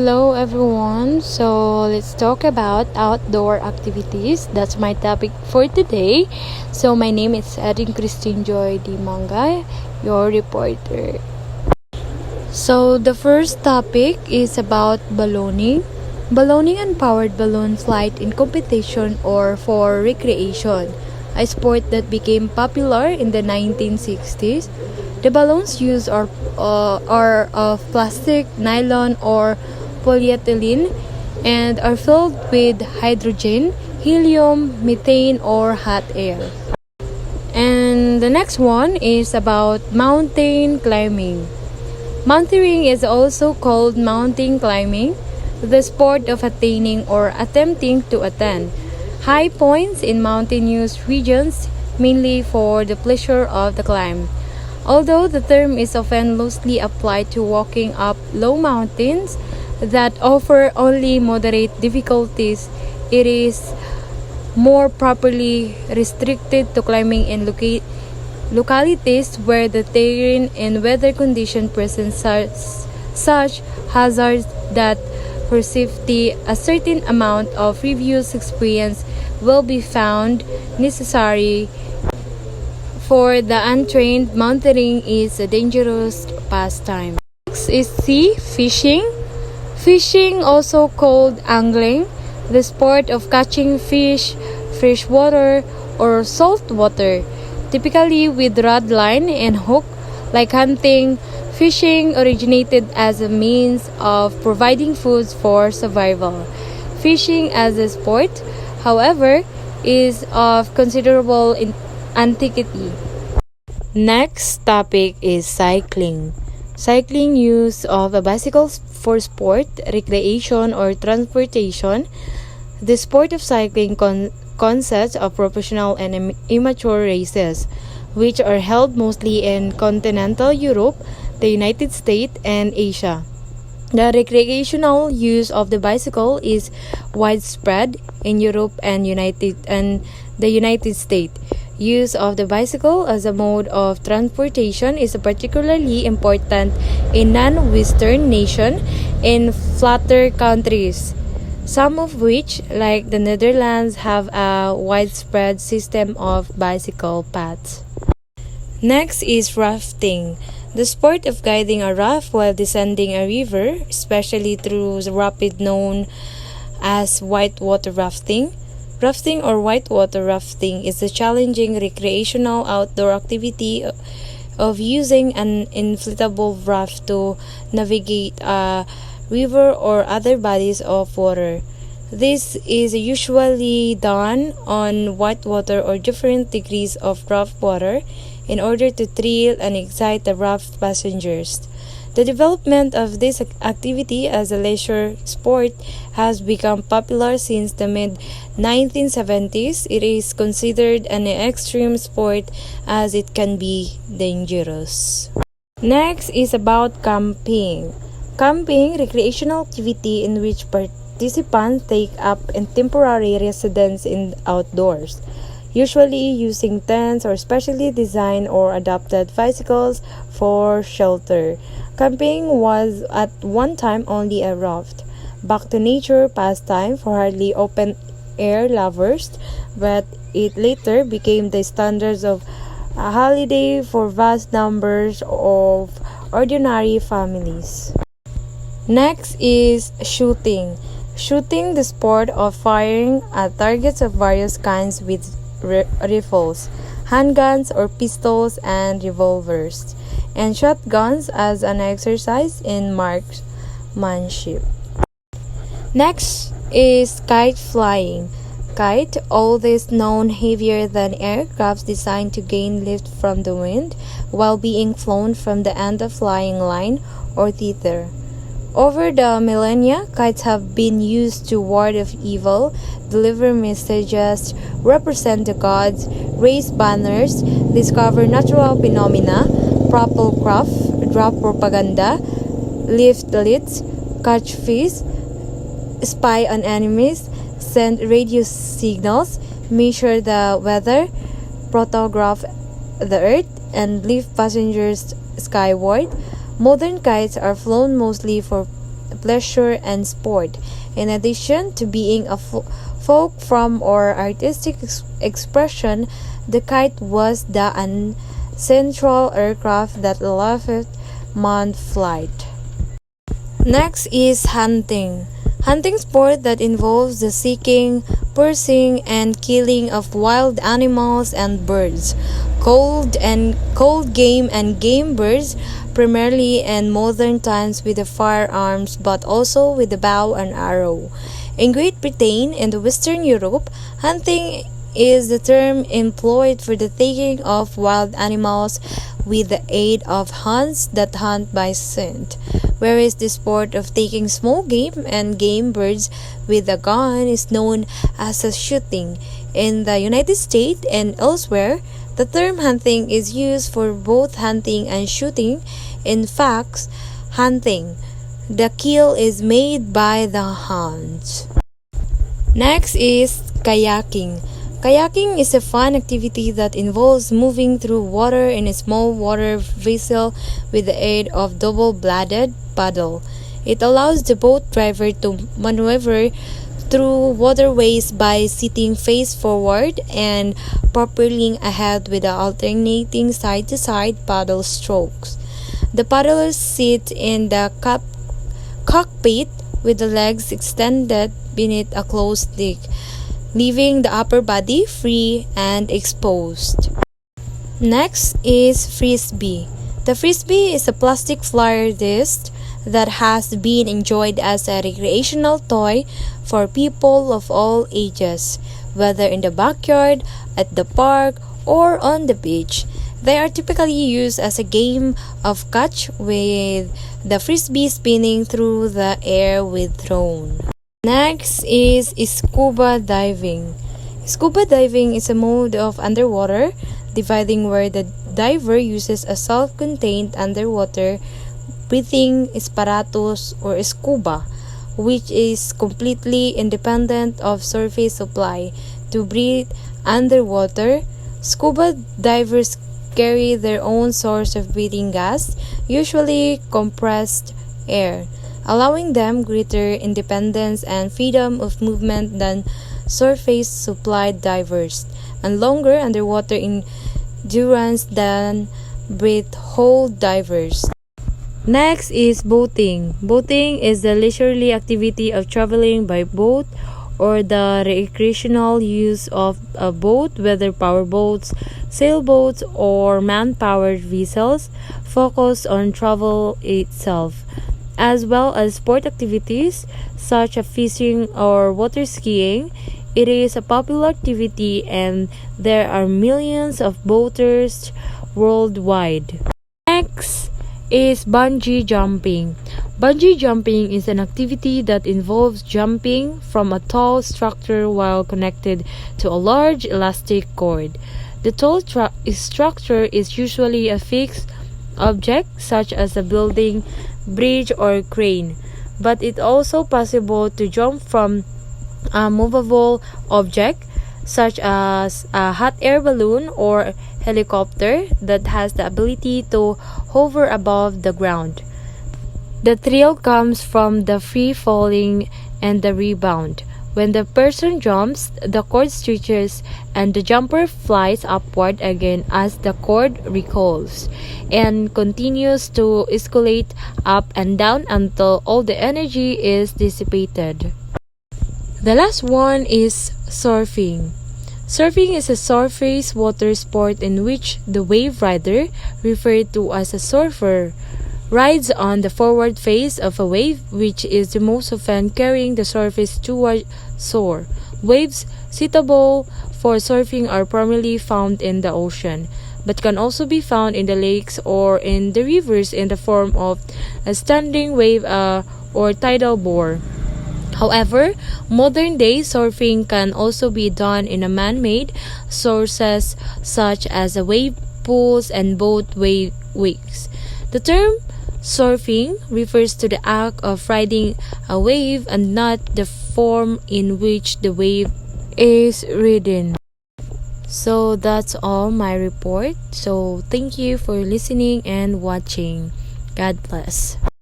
Hello everyone. So let's talk about outdoor activities. That's my topic for today. So my name is Erin Christine Joy Di Mangay, your reporter. So the first topic is about ballooning. Ballooning and powered balloon flight in competition or for recreation, a sport that became popular in the 1960s. The balloons used are of plastic, nylon, or polyethylene and are filled with hydrogen, helium, methane, or hot air. And the next one is about mountain climbing. Mountaineering is also called mountain climbing, the sport of attaining or attempting to attain high points in mountainous regions, mainly for the pleasure of the climb. Although the term is often loosely applied to walking up low mountains that offer only moderate difficulties, it is more properly restricted to climbing in localities where the terrain and weather conditions present such hazards that for safety a certain amount of previous experience will be found necessary. For the untrained, mountaineering is a dangerous pastime. Next is sea fishing. Fishing, also called angling, the sport of catching fish, freshwater or saltwater, typically with rod, line, and hook. Like hunting, fishing originated as a means of providing food for survival. Fishing as a sport, however, is of considerable antiquity. Next topic is cycling. Cycling use of a bicycle for sport, recreation, or transportation. The sport of cycling consists of professional and amateur races, which are held mostly in continental Europe, the United States, and Asia. The recreational use of the bicycle is widespread in Europe and the United States. Use of the bicycle as a mode of transportation is particularly important in non-Western nations in flatter countries, some of which, like the Netherlands, have a widespread system of bicycle paths. Next is rafting, the sport of guiding a raft while descending a river, especially through the rapid known as whitewater rafting. Rafting or whitewater rafting is a challenging recreational outdoor activity of using an inflatable raft to navigate a river or other bodies of water. This is usually done on whitewater or different degrees of rough water in order to thrill and excite the raft passengers. The development of this activity as a leisure sport has become popular since the mid-1970s. It is considered an extreme sport as it can be dangerous. Next is about camping. Camping, recreational activity in which participants take up a temporary residence in outdoors, usually using tents or specially designed or adapted vehicles for shelter. Camping was at one time only a raft, back to nature pastime for hardly open air lovers, but it later became the standards of a holiday for vast numbers of ordinary families. Next is shooting. Shooting, the sport of firing at targets of various kinds with rifles, handguns or pistols and revolvers, and shotguns as an exercise in marksmanship. Next is kite flying. Kite, oldest known heavier than aircraft designed to gain lift from the wind while being flown from the end of flying line or tether. Over the millennia, kites have been used to ward off evil, deliver messages, represent the gods, raise banners, discover natural phenomena, propel craft, drop propaganda, lift leads, catch fish, spy on enemies, send radio signals, measure the weather, photograph the earth, and lift passengers skyward. Modern kites are flown mostly for pleasure and sport. In addition to being a folk form or artistic expression, the kite was the central aircraft that allowed manned flight. Next is hunting. Hunting sport that involves the seeking, pursuing, and killing of wild animals and birds, cold game and game birds, primarily in modern times with the firearms, but also with the bow and arrow. In Great Britain and Western Europe, hunting is the term employed for the taking of wild animals with the aid of hounds that hunt by scent, whereas the sport of taking small game and game birds with a gun is known as a shooting. In the United States and elsewhere, the term hunting is used for both hunting and shooting. In fact, hunting, the kill is made by the hounds. Next is kayaking. Kayaking is a fun activity that involves moving through water in a small water vessel with the aid of double-bladed paddle. It allows the boat driver to maneuver through waterways by sitting face forward and propelling ahead with the alternating side-to-side paddle strokes. The paddlers sit in the cockpit with the legs extended beneath a closed deck, leaving the upper body free and exposed. Next is frisbee. The frisbee is a plastic flyer disc that has been enjoyed as a recreational toy for people of all ages, whether in the backyard, at the park, or on the beach. They are typically used as a game of catch, with the frisbee spinning through the air with thrown. Next is scuba diving. Scuba diving is a mode of underwater diving where the diver uses a self-contained underwater breathing apparatus or scuba, which is completely independent of surface supply, to breathe underwater. Scuba divers carry their own source of breathing gas, usually compressed air, allowing them greater independence and freedom of movement than surface-supplied divers, and longer underwater endurance than breath-hold divers. Next is boating. Boating is the leisurely activity of traveling by boat or the recreational use of a boat, whether powerboats, sailboats, or man-powered vessels, focused on travel itself, as well as sport activities such as fishing or water skiing. It is a popular activity and there are millions of boaters worldwide. Next is bungee jumping. Bungee jumping is an activity that involves jumping from a tall structure while connected to a large elastic cord. The tall structure is usually a fixed object such as a building, bridge, or crane, but it's also possible to jump from a movable object such as a hot air balloon or helicopter that has the ability to hover above the ground. The thrill comes from the free falling and the rebound. When the person jumps, the cord stretches and the jumper flies upward again as the cord recoils and continues to escalate up and down until all the energy is dissipated. The last one is surfing. Surfing is a surface water sport in which the wave rider, referred to as a surfer, rides on the forward face of a wave, which is the most often carrying the surface toward shore. Waves suitable for surfing are primarily found in the ocean, but can also be found in the lakes or in the rivers in the form of a standing wave or tidal bore. However, modern-day surfing can also be done in a man-made sources such as wave pools and boat wakes. The term surfing refers to the act of riding a wave and not the form in which the wave is ridden. So that's all my report. So thank you for listening and watching. God bless.